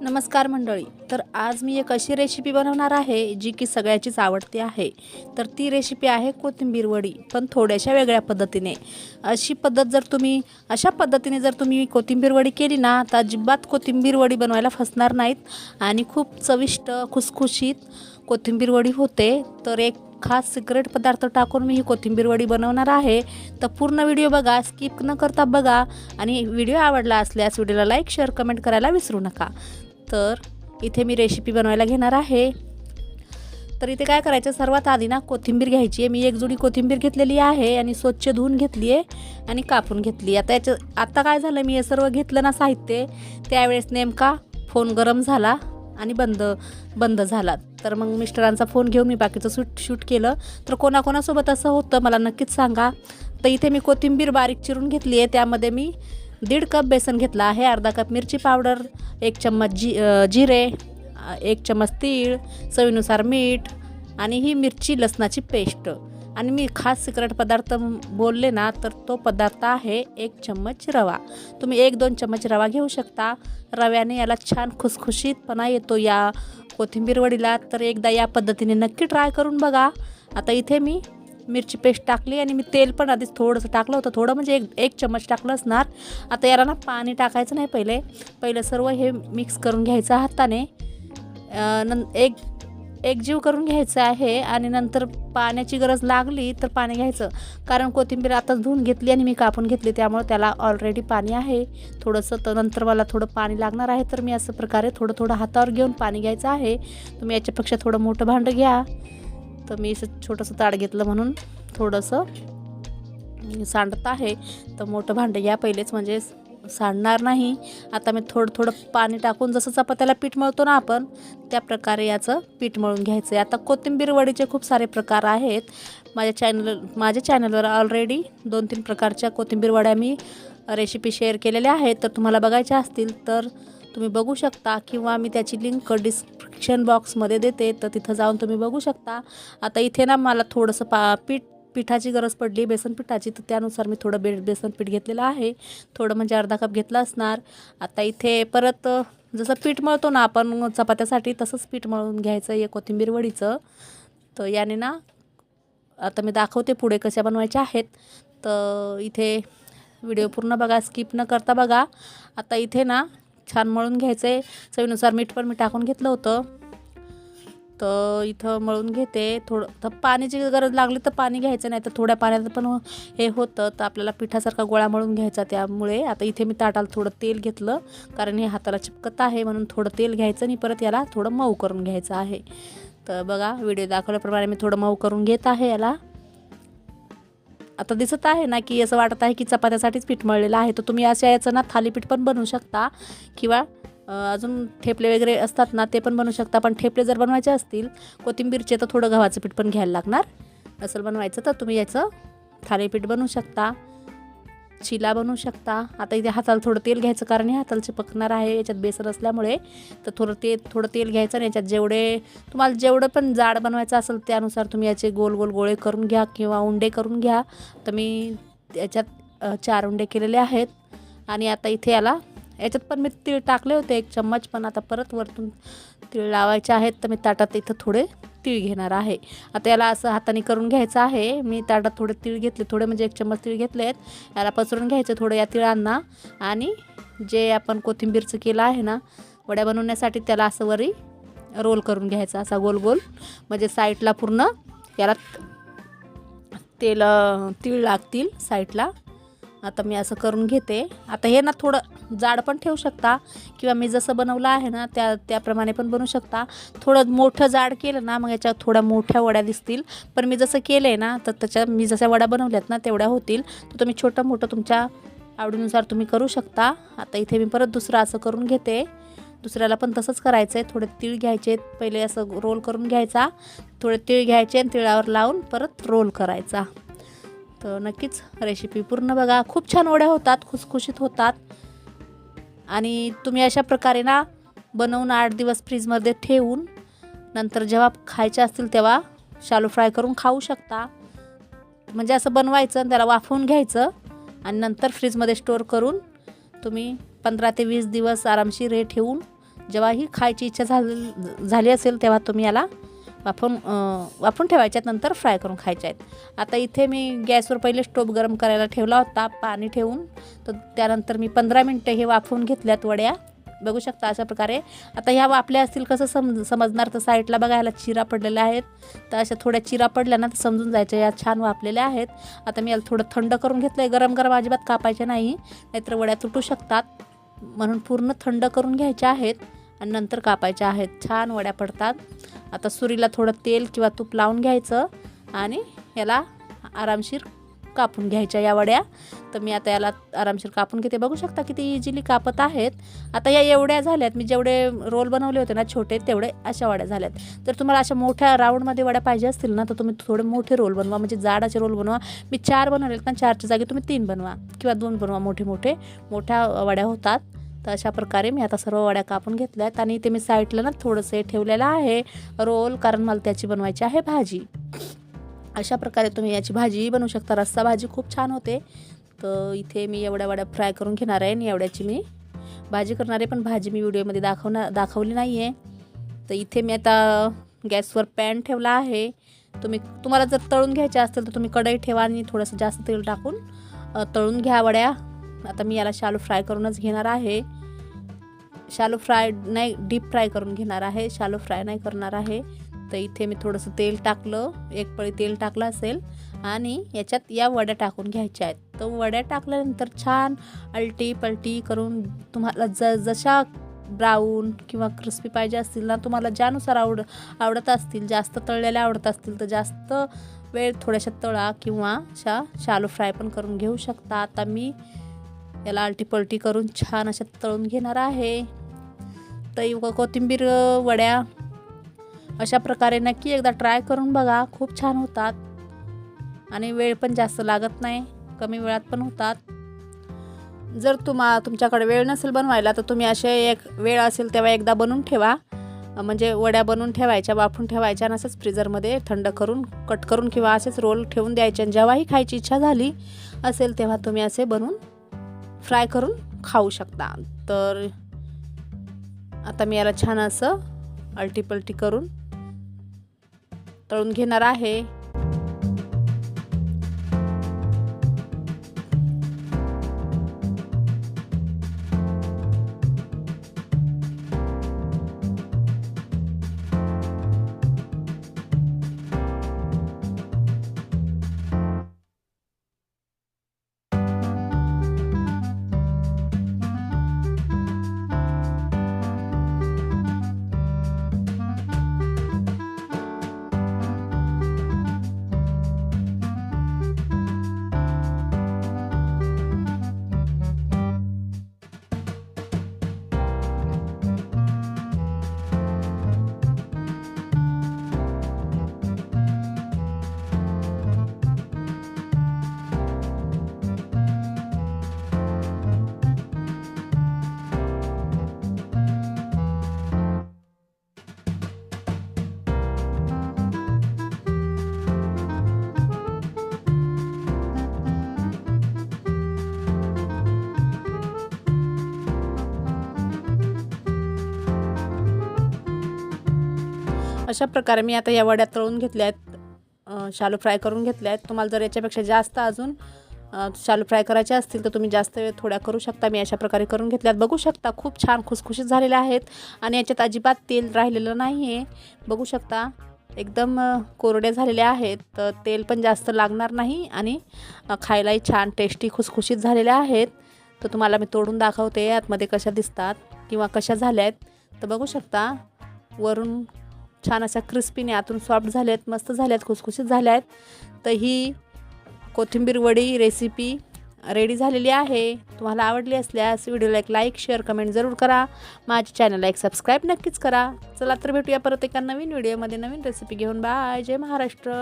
नमस्कार मंडळी. तर आज मी एक अशी रेसिपी बनवणार आहे जी की सगळ्याचीच आवडती आहे. तर ती रेसिपी आहे कोथिंबीर वडी, पण थोड्याशा वेगळ्या पद्धतीने. अशा पद्धतीने जर तुम्ही कोथिंबीर वडी केली ना, तर अजिबात कोथिंबीर वडी बनवायला फसणार नाहीत आणि खूप चविष्ट खुसखुशीत कोथिंबीर वडी होते. तर एक खास सिक्रेट पदार्थ टाकून मी ही कोथिंबीर वडी बनवणार आहे. तर पूर्ण व्हिडिओ बघा, स्किप न करता बघा आणि व्हिडिओ आवडला असल्यास व्हिडिओला लाईक, शेअर, कमेंट करायला विसरू नका. तर इथे मी रेसिपी बनवायला घेणार आहे. तर इथे काय करायचं, सर्वात आधी ना कोथिंबीर घ्यायची आहे. मी एक जुडी कोथिंबीर घेतलेली आहे आणि स्वच्छ धुवून घेतली आहे आणि कापून घेतली. आता काय झालं, मी हे सर्व घेतलं ना साहित्य, त्यावेळेस नेमका फोन गरम झाला आणि बंद झाला. तर मग मिस्टरांचा फोन घेऊन मी बाकीचं शूट केलं. तर कोणाकोणासोबत असं होतं मला नक्कीच सांगा. तर इथे मी कोथिंबीर बारीक चिरून घेतली आहे. त्यामध्ये मी 1.5 कप बेसन घेतला आहे, अर्धा कप मिरची पावडर, 1 चम्मच जिरे, 1 चम्मच तीळ, चवीनुसार मीठ आणि ही मिरची लसणाची पेस्ट. आणि मी खास सिक्रेट पदार्थ बोलले ना, तर तो पदार्थ आहे 1 चम्मच रवा. तुम्ही 1-2 चम्मच रवा घेऊ शकता. रव्याने याला छान खुसखुशीतपणा येतो या कोथिंबीर वडीला. तर एकदा या पद्धतीने नक्की ट्राय करून बघा. आता इथे मी मिरची पेस्ट टाकली आणि मी तेल पण आधीच थोडंसं टाकलं होतं, थोडं म्हणजे एक चम्मच टाकलं असणार. आता याला ना पाणी टाकायचं नाही, पहिले सर्व हे मिक्स करून घ्यायचं हाताने. एकजीव करून घ्यायचं आहे आणि नंतर पाण्याची गरज लागली तर पाणी घ्यायचं. कारण कोथिंबीर आताच धुवून घेतली आणि मी कापून घेतली, त्यामुळे त्याला ऑलरेडी पाणी आहे थोडंसं. तर नंतर मला थोडं पाणी लागणार आहे, तर मी असं प्रकारे थोडं हातावर घेऊन पाणी घ्यायचं आहे. तुम्ही याच्यापेक्षा थोडं मोठं भांडं घ्या. तर मी असं छोटंसं ताट घेतलं म्हणून थोडंसं सांडत आहे. तर मोठं भांडं घ्या पहिलेच, म्हणजे सांडणार नाही. आता मी थोडं पाणी टाकून, जसं चपात्याला पीठ मळतो ना आपण, त्या प्रकारे याचं पीठ मळून घ्यायचं आहे. आता कोथिंबीर वडीचे खूप सारे प्रकार आहेत. माझ्या चॅनलवर ऑलरेडी 2-3 प्रकारच्या कोथिंबीर वड्या मी रेसिपी शेअर केलेल्या आहेत. तर तुम्हाला बघायच्या असतील तर तुम्ही बघू शकता, किंवा मी त्याची लिंक डिस्क्रिप्शन बॉक्समध्ये देते, तर तिथं जाऊन तुम्ही बघू शकता. आता इथे ना मला थोडंसं पिठाची गरज पडली, बेसन पिठाची, तर त्यानुसार मी थोडं बेसन पीठ घेतलेलं आहे. थोडं म्हणजे अर्धा कप घेतलं असणार. आता इथे परत जसं पीठ मळतो ना आपण चपात्यासाठी, तसंच पीठ मळून घ्यायचं आहे कोथिंबीर वडीचं. तर याने ना आता मी दाखवते पुढे कशा बनवायच्या आहेत. तर इथे व्हिडिओ पूर्ण बघा, स्किप न करता बघा. आता इथे ना छान मळून घ्यायचं आहे. चवीनुसार मीठ पण मी टाकून घेतलं होतं. तर इथं मळून घेते. थोडं तर पाण्याची गरज लागली तर पाणी घ्यायचं, नाही तर थोड्या पाण्यात पण हे होतं. तर आपल्याला पिठासारखा गोळा मळून घ्यायचा. त्यामुळे आता इथे मी ताटाला थोडं तेल घेतलं, कारण हे हाताला चिपकत आहे म्हणून थोडं तेल घ्यायचं आणि परत याला थोडं मऊ करून घ्यायचं आहे. तर बघा, व्हिडिओ दाखवल्याप्रमाणे मी थोडं मऊ करून घेत आहे याला. आता दिसत आहे ना की असं वाटत आहे की चपात्यासाठीच पीठ मळलेलं आहे. तर तुम्ही अशा याचं ना थालीपीठ पण बनवू शकता, किंवा अजून ठेपले वगैरे असतात ना, ते पण बनवू शकता. पण ठेपले जर बनवायचे असतील कोथिंबीरचे, तर थोडं गव्हाचं पीठ पण घ्यायला लागणार. असं बनवायचं तर तुम्ही याचं थालीपीठ बनवू शकता, चिला बनवू शकता. आता इथे हाताला थोडं तेल घ्यायचं, कारण हे हाताला चिपकणार आहे याच्यात बेसन असल्यामुळे. तर थोडं तेल घ्यायचं आणि याच्यात तुम्हाला जेवढं पण जाड बनवायचं असेल त्यानुसार तुम्ही याचे गोल गोळे करून घ्या किंवा उंडे करून घ्या. तर मी याच्यात 4 उंडे केलेले आहेत. आणि आता इथे याच्यात पण मी तीळ टाकले होते 1 चम्मच, पण आता परत वरतून तीळ लावायचे आहेत. तर मी ताटात इथं थोडे तीळ घेणार आहे. आता याला असं हाताने करून घ्यायचं आहे. मी ताटात थोडे तीळ घेतले, थोडे म्हणजे 1 चम्मच तीळ घेतले आहेत. याला पसरून घ्यायचं थोडं या तिळांना. आणि जे आपण कोथिंबीरचं केलं आहे ना वड्या बनवण्यासाठी, त्याला असं वरी रोल करून घ्यायचा, असा गोल म्हणजे साईडला पूर्ण याला तीळ लागतील साईडला. आता मी असं करून घेते. आता हे ना थोडं जाड पण ठेवू शकता, किंवा मी जसं बनवलं आहे ना त्याप्रमाणे पण बनवू शकता. थोडं मोठं जाड केलं ना, मग याच्यात थोड्या मोठ्या वड्या दिसतील. पण मी जसं केलं आहे ना, तर मी जशा वड्या बनवल्यात ना तेवढ्या होतील. तर तुम्ही छोटं मोठं तुमच्या आवडीनुसार तुम्ही करू शकता. आता इथे मी परत दुसरं असं करून घेते. दुसऱ्याला पण तसंच करायचं आहे. थोडे तीळ घ्यायचे, पहिले असं रोल करून घ्यायचा, थोडे तीळ घ्यायचे आणि तिळावर लावून परत रोल करायचा. तर नक्कीच रेसिपी पूर्ण बघा. खूप छान वड्या होतात, खुसखुशीत होतात. आणि तुम्ही अशा प्रकारे ना बनवून 8 दिवस फ्रीजमध्ये ठेवून नंतर जेव्हा खायचे असतील तेव्हा शालो फ्राय करून खाऊ शकता. म्हणजे असं बनवायचं आणि त्याला वाफवून घ्यायचं आणि नंतर फ्रीजमध्ये स्टोअर करून तुम्ही 15 ते 20 दिवस आरामशीर ठेवून जेव्हाही खायची इच्छा झाली असेल तेव्हा तुम्ही याला वाफवून ठेवायच्यात, नंतर फ्राय करून खायच्या आहेत. आता इथे मी गॅसवर पहिले स्टोव गरम करायला ठेवला होता पाणी ठेवून. तर त्यानंतर मी 15 मिनटं हे वाफवून घेतल्यात वड्या. बघू शकता अशा प्रकारे. आता ह्या वाफल्या असतील कसं समजणार, तर साईडला बघा ह्याला चिरा पडलेल्या आहेत. तर अशा थोड्या चिरा पडल्या ना तर समजून जायच्या या छान वाफलेल्या आहेत. आता मी याला थोडं थंड करून घेतलं आहे. गरम गरम अजिबात कापायचे नाही, नाहीतर वड्या तुटू शकतात. म्हणून पूर्ण थंड करून घ्यायच्या आहेत आणि नंतर कापायच्या आहेत. छान वड्या पडतात. आता सुरीला थोडं तेल किंवा तूप लावून घ्यायचं आणि याला आरामशीर कापून घ्यायच्या या वड्या. तर मी आता याला आरामशीर कापून घेते. बघू शकता किती इझिली कापत आहेत. आता या एवढ्या झाल्यात, मी जेवढे रोल बनवले होते ना छोटे तेवढे अशा वड्या झाल्यात. जर तुम्हाला अशा मोठ्या राऊंडमध्ये वड्या पाहिजे असतील ना तर तुम्ही थोडे मोठे रोल बनवा, म्हणजे जाडाचे रोल बनवा. मी 4 बनवलेत ना, 4च्या जागी तुम्ही 3 बनवा किंवा 2 बनवा. मोठ्या वड्या होतात. तर अशा प्रकारे मी आता सर्व वड्या कापून घेतल्यात आणि ते मी साईडला ना थोडंसं ठेवलेलं आहे रोल, कारण मला त्याची बनवायची आहे भाजी. अशा प्रकारे तुम्ही याची भाजीही बनवू शकता. रस्सा भाजी खूप छान होते. तर इथे मी एवढ्या वड्या फ्राय करून घेणार आहे आणि एवढ्याची मी भाजी करणार आहे, पण भाजी मी व्हिडिओमध्ये दाखवली नाही आहे. तर इथे मी आता गॅसवर पॅन ठेवला आहे. तुम्हाला जर तळून घ्यायच्या असतील तर तुम्ही कढई ठेवा आणि थोडंसं जास्त तेल टाकून तळून घ्या वड्या. आता मी याला शालो फ्राय करूनच घेणार आहे. शालो फ्राय नाही, डीप फ्राय करून घेणार आहे, शालो फ्राय नाही करणार आहे. तर इथे मी थोडंसं तेल टाकलं, 1 पळी तेल टाकलं असेल आणि याच्यात या वड्या टाकून घ्यायच्या आहेत. तर वड्या टाकल्यानंतर छान अलटी पलटी करून तुम्हाला जशा ब्राऊन किंवा क्रिस्पी पाहिजे असतील ना, तुम्हाला ज्यानुसार आवडत असतील, जास्त तळलेल्या आवडत असतील तर जास्त वेळ थोड्याशा तळा किंवा शालो फ्राय पण करून घेऊ शकता. आता मी याला अलटी पलटी करून छान अशा तळून घेणार आहे. तर कोथिंबीर वड्या अशा प्रकारे नक्की एकदा ट्राय करून बघा. खूप छान होतात आणि वेळ पण जास्त लागत नाही, कमी वेळात पण होतात. जर तुमच्याकडे वेळ नसेल बनवायला तर तुम्ही असे एक वेळ असेल तेव्हा एकदा बनवून ठेवा, म्हणजे वड्या बनवून ठेवायच्या, वाफून ठेवायच्या आणि असंच फ्रीजरमध्ये थंड करून कट करून किंवा असेच रोल ठेवून द्यायचे. आणि जेव्हाही खायची इच्छा झाली असेल तेव्हा तुम्ही असे बनवून फ्राय करून खाऊ शकता. तर आता मी याला छान असं अलटी पलटी करून तळून घेणार आहे. अशा प्रकारे मी आता या वड्या तळून घेतल्या आहेत, शालो फ्राय करून घेतल्या आहेत. तुम्हाला जर याच्यापेक्षा जास्त अजून शालो फ्राय करायचे असतील तर तुम्ही जास्त वेळ थोड्या करू शकता. मी अशा प्रकारे करून घेतल्यात. बघू शकता खूप छान खुसखुशीत झालेल्या आहेत आणि याच्यात अजिबात तेल राहिलेलं नाही आहे. बघू शकता एकदम कोरड्या झालेल्या आहेत. तर तेल पण जास्त लागणार नाही आणि खायलाही छान टेस्टी खुसखुशीत झालेल्या आहेत. तर तुम्हाला मी तोडून दाखवते आतमध्ये कशा दिसतात किंवा कशा झाल्या आहेत. तर बघू शकता वरून छान अशा क्रिस्पीने, आतून सॉफ्ट झाले आहेत, मस्त झाले आहेत, खुसखुशीत झाल्या आहेत. तर ही कोथिंबीर वडी रेसिपी रेडी झालेली आहे. तुम्हाला आवडली असल्यास व्हिडिओला एक लाईक, शेअर, कमेंट जरूर करा. माझ्या चॅनलला एक सबस्क्राईब नक्कीच करा. चला तर भेटूया परत एका नवीन व्हिडिओमध्ये नवीन रेसिपी घेऊन. बाय. जय महाराष्ट्र.